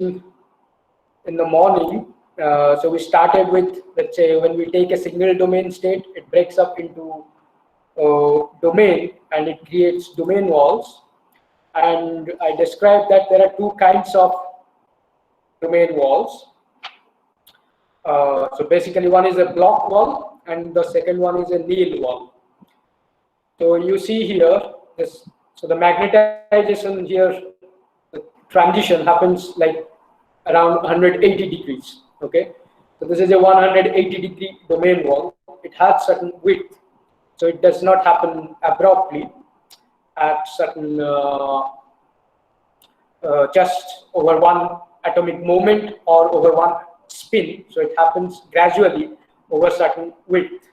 in the morning. So we started with, let's say, when we take a single domain state, it breaks up into domain and it creates domain walls. And I described that there are two kinds of domain walls. So basically, one is a block wall and the second one is a nail wall. So you see here, this, so the magnetization here, the transition happens like around 180 degrees. Okay, so this is a 180-degree domain wall. It has certain width, so it does not happen abruptly at certain just over one atomic moment or over one spin. So it happens gradually over certain width.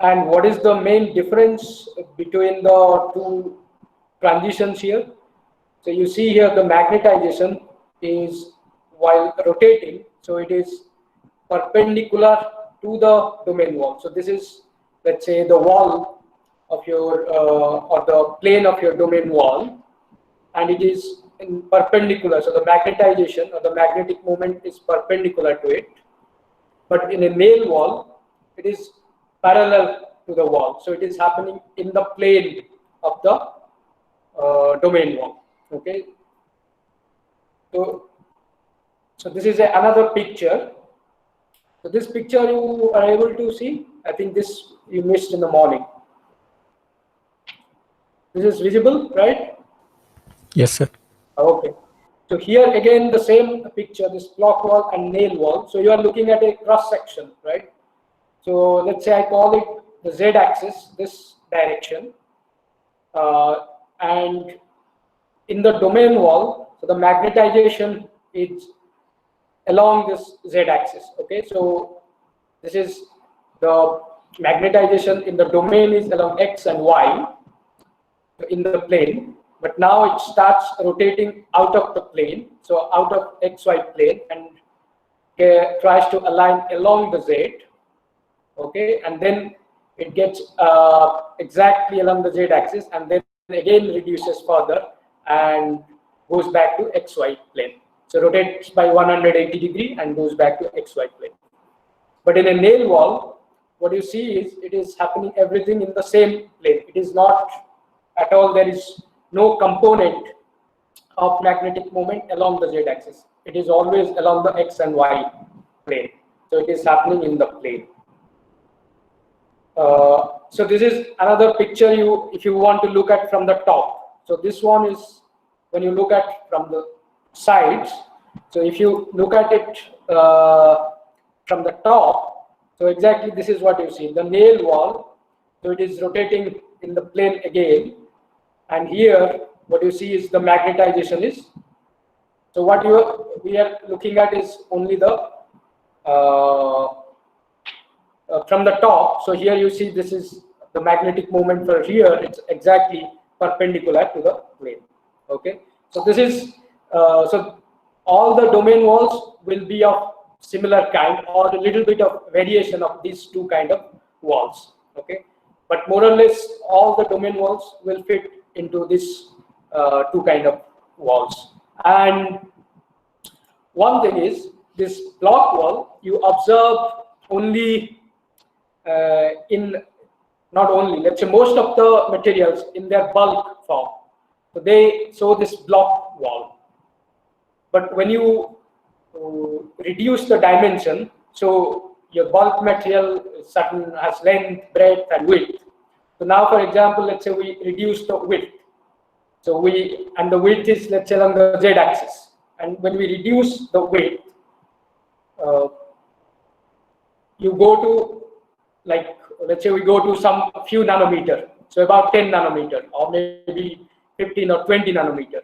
And what is the main difference between the two transitions here? So you see here the magnetization is while rotating, so it is perpendicular to the domain wall. So this is, let's say, the wall of your or the plane of your domain wall, and it is in perpendicular. So the magnetization or the magnetic moment is perpendicular to it. But in a nail wall, it is parallel to the wall. So it is happening in the plane of the domain wall. Okay. So this is another picture. So this picture you are able to see. I think this you missed in the morning. This is visible, right? Yes, sir. Okay. So here again the same picture, this block wall and nail wall. So you are looking at a cross section, right? So let's say I call it the z-axis, this direction, and in the domain wall, so the magnetization is along this z-axis. Okay, so this is the magnetization in the domain is along x and y in the plane, but now it starts rotating out of the plane, so out of xy plane, and tries to align along the z. Okay, and then it gets exactly along the z-axis, and then again reduces further and goes back to xy plane. So rotates by 180 degree and goes back to xy plane. But in a nail wall, what you see is it is happening everything in the same plane. It is not at all, there is no component of magnetic moment along the z-axis. It is always along the x and y plane. So it is happening in the plane. So this is another picture if you want to look at from the top. So this one is when you look at from the sides. So if you look at it from the top, so exactly this is what you see, the nail wall. So it is rotating in the plane again, and here what you see is the magnetization is. So what we are looking at is only the from the top. So here you see this is the magnetic moment for here. It's exactly perpendicular to the plane. Okay, so this is so all the domain walls will be of similar kind or a little bit of variation of these two kind of walls. Okay, but more or less all the domain walls will fit into this two kind of walls. And one thing is this block wall you observe only in not only, let's say, most of the materials in their bulk form. So they show this block wall. But when you reduce the dimension, so your bulk material certain has length, breadth, and width. So now, for example, let's say we reduce the width. So and the width is, let's say, along the z-axis. And when we reduce the width, you go to, like, let's say we go to some few nanometer, so about 10 nanometer or maybe 15 or 20 nanometer.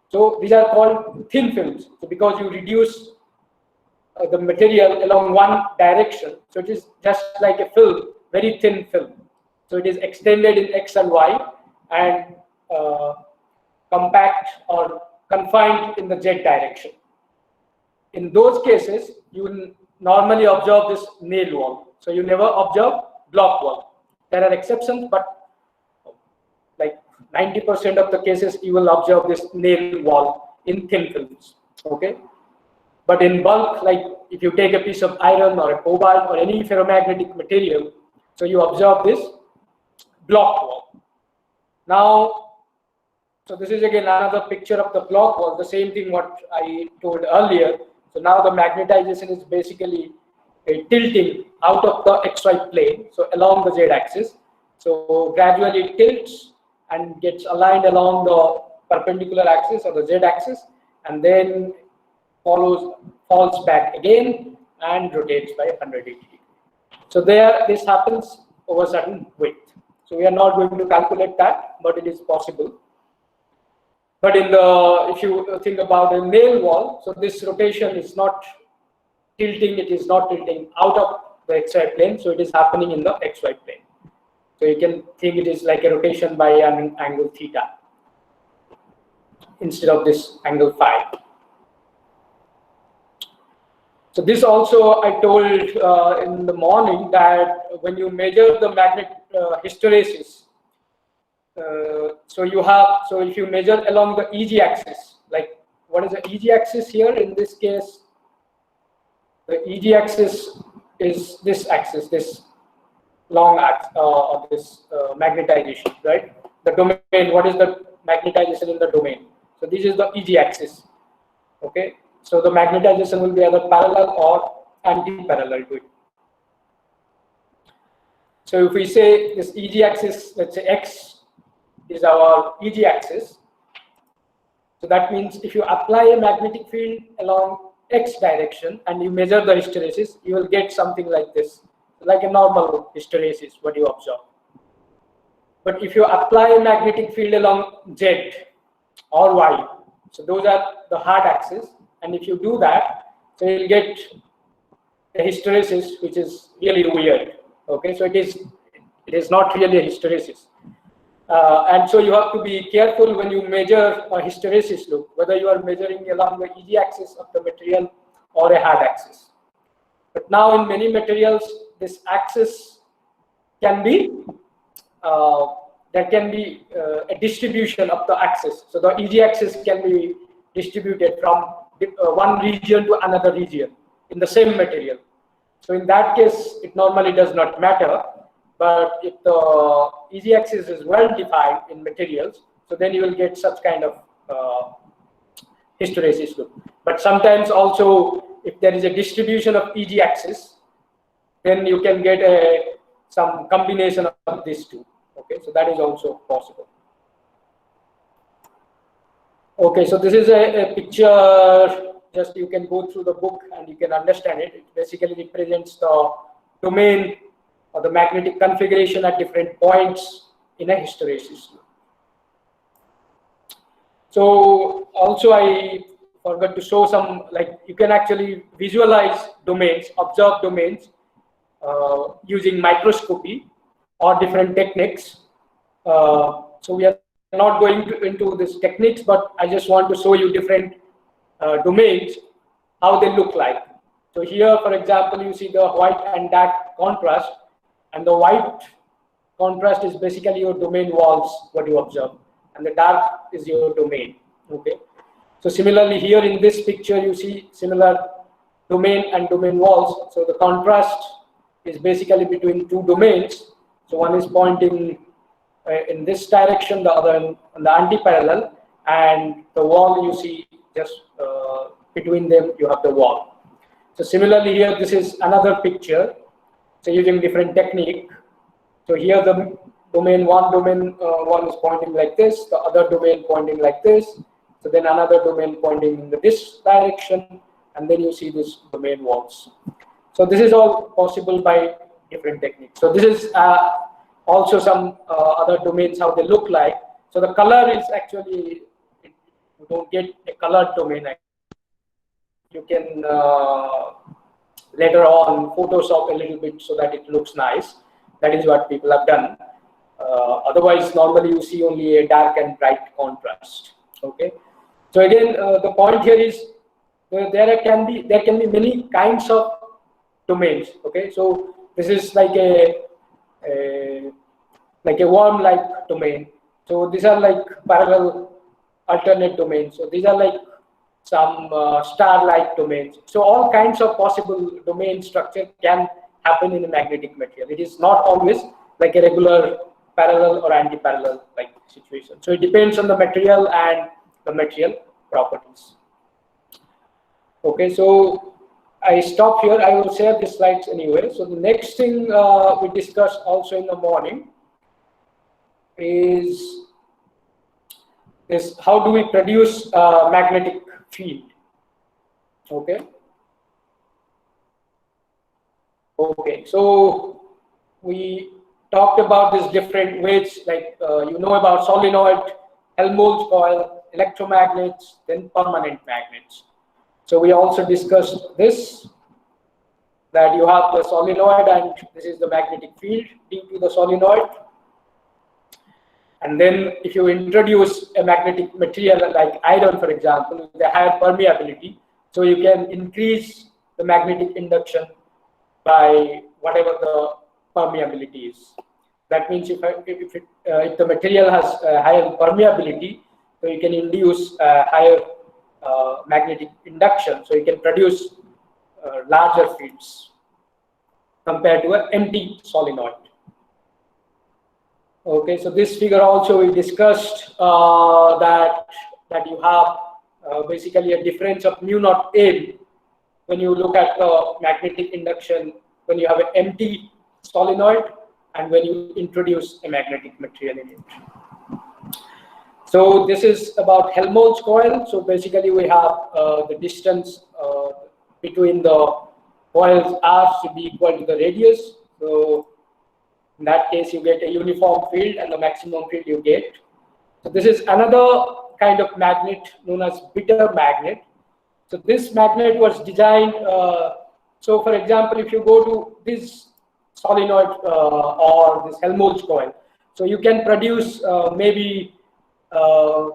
So these are called thin films. So because you reduce the material along one direction, so it is just like a film, very thin film. So it is extended in x and y and compact or confined in the z direction. In those cases, you will normally observe this nail wall. So you never observe block wall. There are exceptions, but like 90% of the cases you will observe this nail wall in thin films. Okay, but in bulk, like if you take a piece of iron or a cobalt or any ferromagnetic material, so you observe this block wall. Now, so this is again another picture of the block wall, the same thing what I told earlier. So now the magnetization is basically a tilting out of the XY plane, so along the Z axis. So gradually it tilts and gets aligned along the perpendicular axis or the Z axis, and then falls back again and rotates by 180 degrees. So this happens over certain width. So we are not going to calculate that, but it is possible. But if you think about a nail wall, so this rotation is not tilting, it is not tilting out of the XY plane, so it is happening in the XY plane. So you can think it is like a rotation by an angle theta instead of this angle phi. So this also I told in the morning that when you measure the magnet hysteresis, so if you measure along the EG axis, like what is the EG axis here in this case? The EG axis is this axis, this long axis of this magnetization, right? The domain, what is the magnetization in the domain? So this is the EG axis, okay? So the magnetization will be either parallel or anti-parallel to it. So if we say this EG axis, let's say X is our EG axis, so that means if you apply a magnetic field along X direction and you measure the hysteresis, you will get something like this, like a normal hysteresis, what you observe. But if you apply a magnetic field along Z or Y, so those are the hard axis, and if you do that, so you'll get a hysteresis which is really weird. Okay, so it is not really a hysteresis. And so you have to be careful when you measure a hysteresis loop, whether you are measuring along the EG axis of the material or a hard axis. But now in many materials, this axis can be, there can be a distribution of the axis. So the EG axis can be distributed from one region to another region in the same material. So in that case, it normally does not matter. But if the EG axis is well defined in materials, so then you will get such kind of hysteresis loop. But sometimes also, if there is a distribution of EG axis, then you can get some combination of these two. Okay, so that is also possible. Okay, so this is a picture. Just you can go through the book and you can understand it. It basically represents the domain or the magnetic configuration at different points in a hysteresis loop. So also I forgot to show some, like you can actually visualize domains, observe domains using microscopy or different techniques. So we are not going into these techniques, but I just want to show you different domains, how they look like. So here, for example, you see the white and dark contrast, and the white contrast is basically your domain walls, what you observe, and the dark is your domain. Okay. So similarly, here in this picture, you see similar domain and domain walls. So the contrast is basically between two domains. So one is pointing in this direction, the other in the anti-parallel, and the wall you see just between them you have the wall. So similarly here, this is another picture. So using different technique. So here the domain one is pointing like this, the other domain pointing like this. So then another domain pointing in this direction, and then you see this domain walls. So this is all possible by different techniques. So this is also some other domains, how they look like. So the color is actually, you don't get a colored domain. You can later on Photoshop a little bit so that it looks nice. That is what people have done. Otherwise, normally you see only a dark and bright contrast. Okay. So again, the point here is there can be many kinds of domains. Okay. So this is like a worm-like domain. So these are like parallel alternate domains. So these are like some star-like domains. So all kinds of possible domain structure can happen in a magnetic material. It is not always like a regular parallel or anti-parallel like situation. So it depends on the material and the material properties. Okay, so I stop here. I will share the slides anyway. So the next thing we discussed also in the morning is how do we produce magnetic field. Okay. Okay, so we talked about these different ways, like you know about solenoid, Helmholtz coil, electromagnets, then permanent magnets. So we also discussed this, that you have the solenoid and this is the magnetic field due to the solenoid. And then if you introduce a magnetic material like iron, for example, with a higher permeability, so you can increase the magnetic induction by whatever the permeability is. That means if the material has higher permeability, so you can induce higher magnetic induction, so you can produce larger fields compared to an empty solenoid. Okay, so this figure also we discussed that you have basically a difference of mu naught L when you look at the magnetic induction when you have an empty solenoid and when you introduce a magnetic material in it. So this is about Helmholtz coil. So basically we have the distance between the coils R should be equal to the radius. So in that case you get a uniform field and the maximum field you get. So this is another kind of magnet known as bitter magnet. So this magnet was designed, so for example, if you go to this solenoid or this Helmholtz coil, so you can produce maybe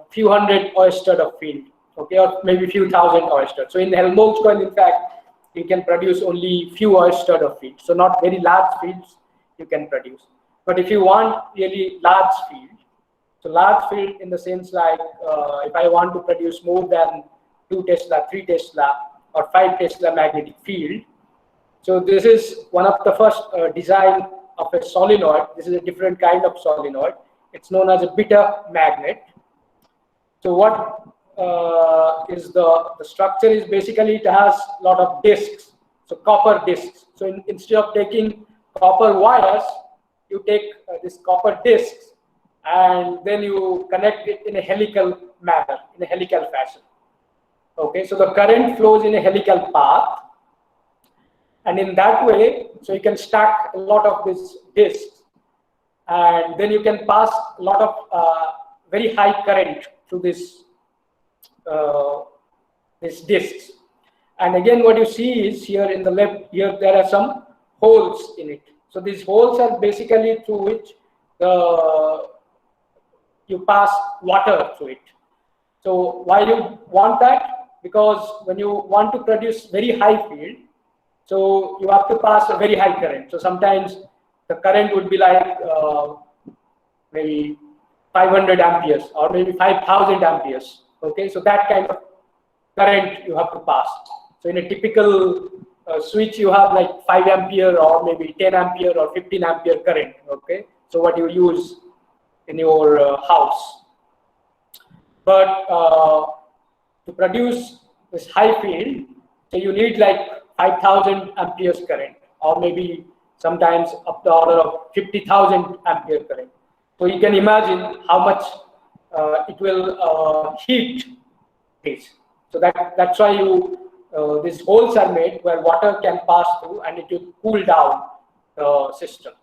few hundred oersted of field, okay, or maybe few thousand oersted. So in the Helmholtz coil, in fact, you can produce only few oersted of field, so not very large fields you can produce. But if you want really large field, so large field in the sense like if I want to produce more than 2 Tesla, 3 Tesla, or 5 Tesla magnetic field. So this is one of the first design of a solenoid. This is a different kind of solenoid. It's known as a bitter magnet. So what is the structure is basically it has a lot of discs, so copper discs. So instead of taking copper wires, you take this copper discs and then you connect it in a helical manner, in a helical fashion. Okay, so the current flows in a helical path, and in that way, so you can stack a lot of these discs, and then you can pass a lot of very high current through this these discs. And again, what you see is here in the left, here there are some holes in it. So these holes are basically through which you pass water through it. So why you want that? Because when you want to produce very high field, so you have to pass a very high current. So sometimes the current would be like maybe 500 amperes or maybe 5,000 amperes. Okay, so that kind of current you have to pass. So in a typical switch, you have like 5 ampere or maybe 10 ampere or 15 ampere current. Okay, so what you use in your house. But to produce this high field, so you need like 5,000 amperes current, or maybe sometimes up the order of 50,000 ampere current. So you can imagine how much it will heat this. So that's why these holes are made where water can pass through and it will cool down the system.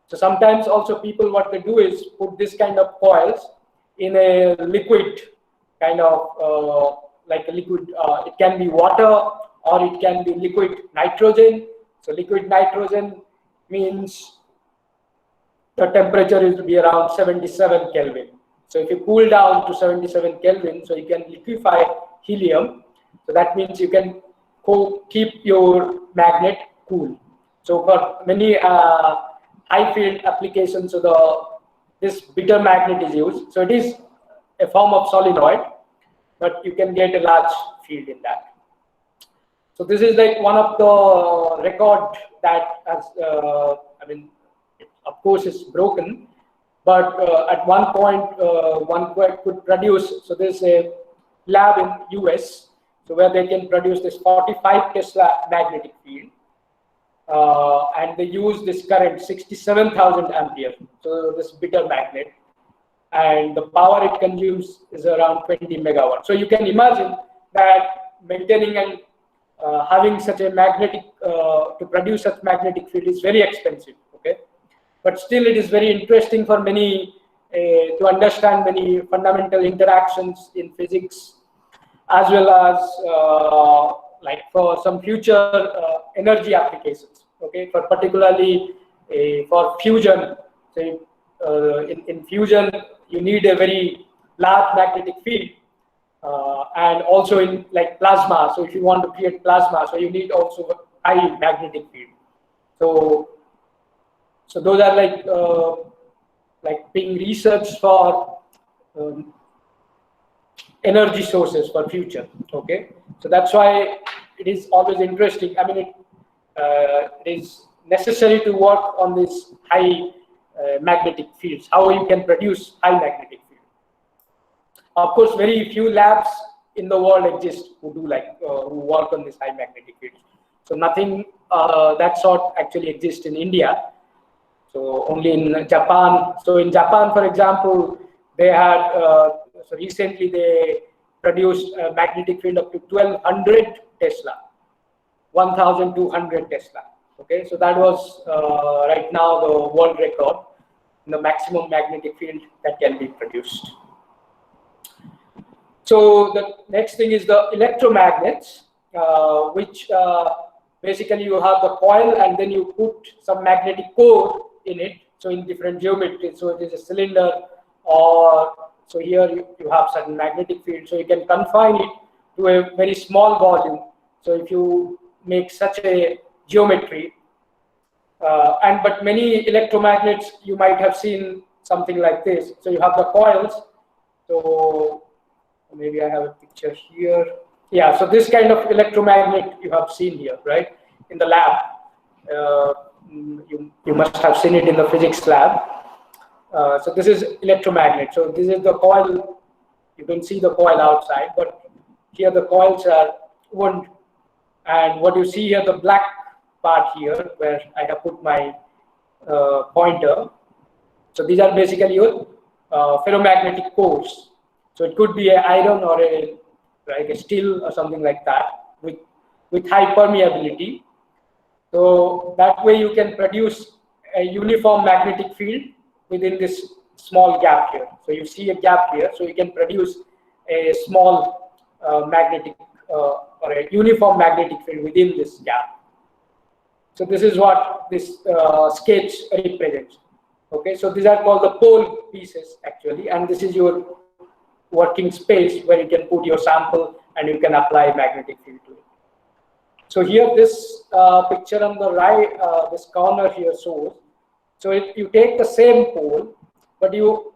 So sometimes also people, what they do is put this kind of coils in a liquid kind of like a liquid, it can be water or it can be liquid nitrogen. So liquid nitrogen means the temperature is to be around 77 Kelvin. So if you cool down to 77 Kelvin, so you can liquefy helium. So that means you can keep your magnet cool. So for many high field applications, so this bitter magnet is used. So it is a form of solenoid, but you can get a large field in that. So this is like one of the record that has, I mean, of course it's broken, but at one point one could produce, so there's a lab in US, so where they can produce this 45 Tesla magnetic field, and they use this current 67,000 ampere, so this bitter magnet, and the power it consumes is around 20 megawatts. So you can imagine that maintaining and having such a magnetic, to produce such magnetic field is very expensive, okay? But still it is very interesting for many, to understand many fundamental interactions in physics, as well as like for some future energy applications, okay? For particularly for fusion, say in fusion you need a very large magnetic field, and also in like plasma. So if you want to create plasma, so you need also high magnetic field. So those are like being researched for energy sources for future. Okay, so that's why it is always interesting. I mean, it is necessary to work on this high magnetic fields. How you can produce high magnetic field. Of course, very few labs in the world exist who do who work on this high magnetic fields. So nothing that sort actually exists in India. So only in Japan. So in Japan, for example, they had so recently they produced a magnetic field up to 1200 Tesla, 1200 Tesla. Okay, so that was right now the world record in the maximum magnetic field that can be produced. So the next thing is the electromagnets, which basically you have the coil and then you put some magnetic core in it. So in different geometries, so it is a cylinder, or so here you have certain magnetic field. So you can confine it to a very small volume. So if you make such a geometry, but many electromagnets you might have seen something like this. So you have the coils. So maybe I have a picture here. Yeah, so this kind of electromagnet you have seen here, right, in the lab. You must have seen it in the physics lab. So this is electromagnet. So this is the coil. You can see the coil outside, but here the coils are wound. And what you see here, the black part here, where I have put my pointer. So these are basically your ferromagnetic cores. So it could be an iron or a steel or something like that with high permeability. So that way you can produce a uniform magnetic field within this small gap here. So you see a gap here, so you can produce a small magnetic or a uniform magnetic field within this gap. So this is what this sketch represents. Okay, so these are called the pole pieces actually, and this is your working space where you can put your sample and you can apply magnetic field to it. So here this picture on the right, this corner here shows, so if you take the same pole, but you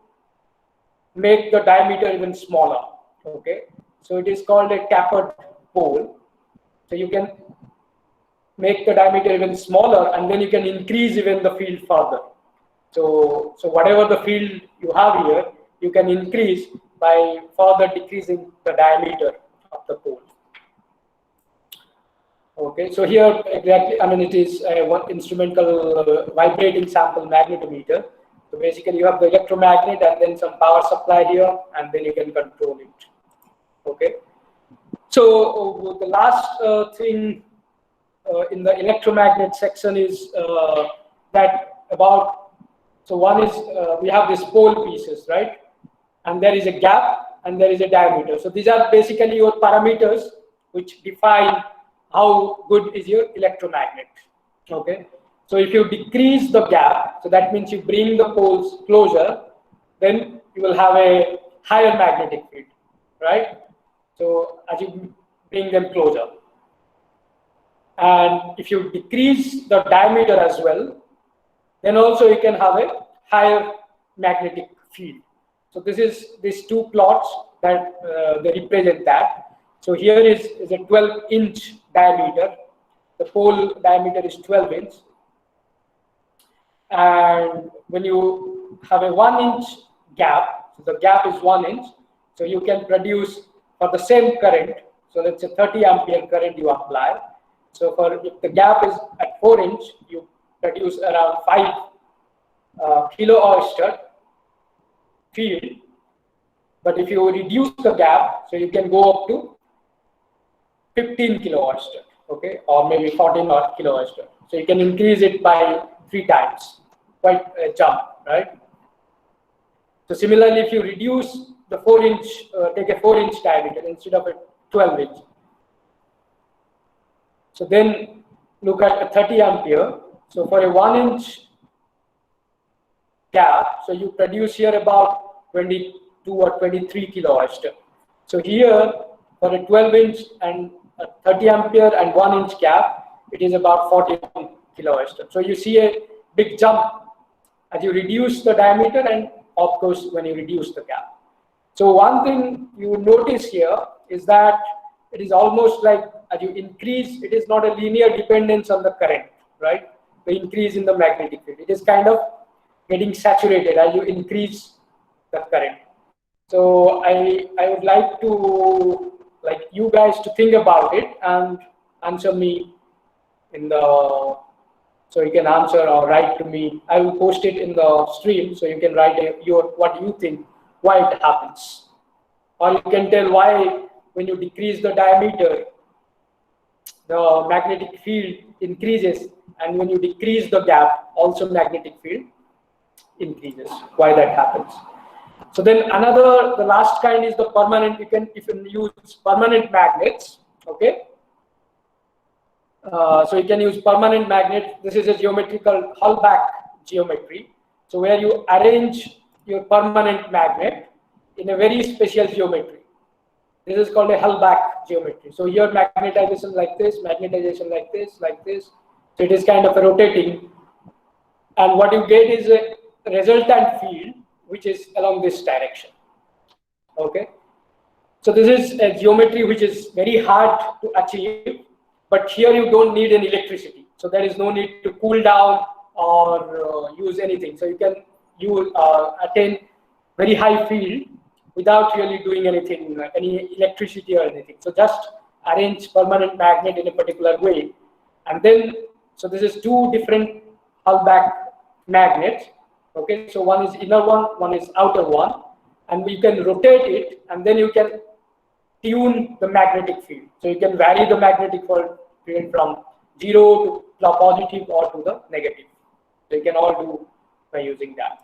make the diameter even smaller, okay? So it is called a tapered pole. So you can make the diameter even smaller and then you can increase even the field further. So whatever the field you have here, you can increase by further decreasing the diameter of the pole. Okay, so here exactly, I mean, it is one instrumental vibrating sample magnetometer. So basically you have the electromagnet and then some power supply here, and then you can control it. Okay, so the last thing in the electromagnet section is that about, so one is we have these pole pieces, right? And there is a gap and there is a diameter. So these are basically your parameters which define how good is your electromagnet. Okay, so if you decrease the gap, so that means you bring the poles closer, then you will have a higher magnetic field, right? So as you bring them closer, and if you decrease the diameter as well, then also you can have a higher magnetic field. So this is these two plots that they represent that. So here is a 12-inch diameter. The pole diameter is 12 inch. And when you have a 1-inch gap, so the gap is 1 inch, so you can produce for the same current. So let's say 30 ampere current you apply. So if the gap is at 4 inch, you produce around 5 kilo oyster field. But if you reduce the gap, so you can go up to 15 kilo oyster, okay, or maybe 14 kilo oyster. So you can increase it by 3 times, quite a jump, right? So similarly, if you reduce the 4-inch, take a 4-inch diameter instead of a 12-inch. So then look at a 30 ampere. So for a 1-inch gap, so you produce here about 22 or 23 kilo oyster. So here for a 12-inch and a 30 ampere and 1-inch gap, it is about 14 kilo oyster. So you see a big jump as you reduce the diameter and of course when you reduce the gap. So one thing you notice here is that it is almost like as you increase, it is not a linear dependence on the current, right? The increase in the magnetic field. It is kind of getting saturated as you increase the current. So I would like to you guys to think about it and answer me in the, so you can answer or write to me. I will post it in the stream, so you can write what you think, why it happens, or you can tell why when you decrease the diameter, the magnetic field increases, and when you decrease the gap, also magnetic field increases. Why that happens? So then the last kind is the permanent. You can use permanent magnets. Okay. So you can use permanent magnet. This is a geometrical Hallback geometry. So where you arrange your permanent magnet in a very special geometry. This is called a Hallback geometry. So here magnetization like this, magnetization like this, like this. So it is kind of a rotating. And what you get is a resultant field which is along this direction. Okay. So this is a geometry which is very hard to achieve. But here you don't need any electricity, so there is no need to cool down or use anything. So you can attain very high field without really doing anything, any electricity or anything. So just arrange permanent magnet in a particular way, and then so this is 2 different Hallback magnets. Okay, so one is inner one is outer one, and we can rotate it, and then you can tune the magnetic field. So you can vary the magnetic field from 0 to the positive or to the negative. So you can all do by using that.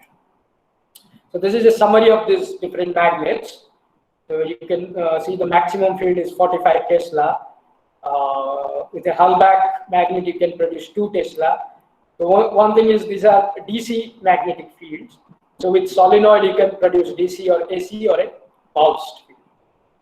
So this is a summary of these different magnets. So you can see the maximum field is 45 Tesla. With a Hallback magnet, you can produce 2 Tesla. So one thing is these are DC magnetic fields. So with solenoid, you can produce DC or AC or a pulsed field.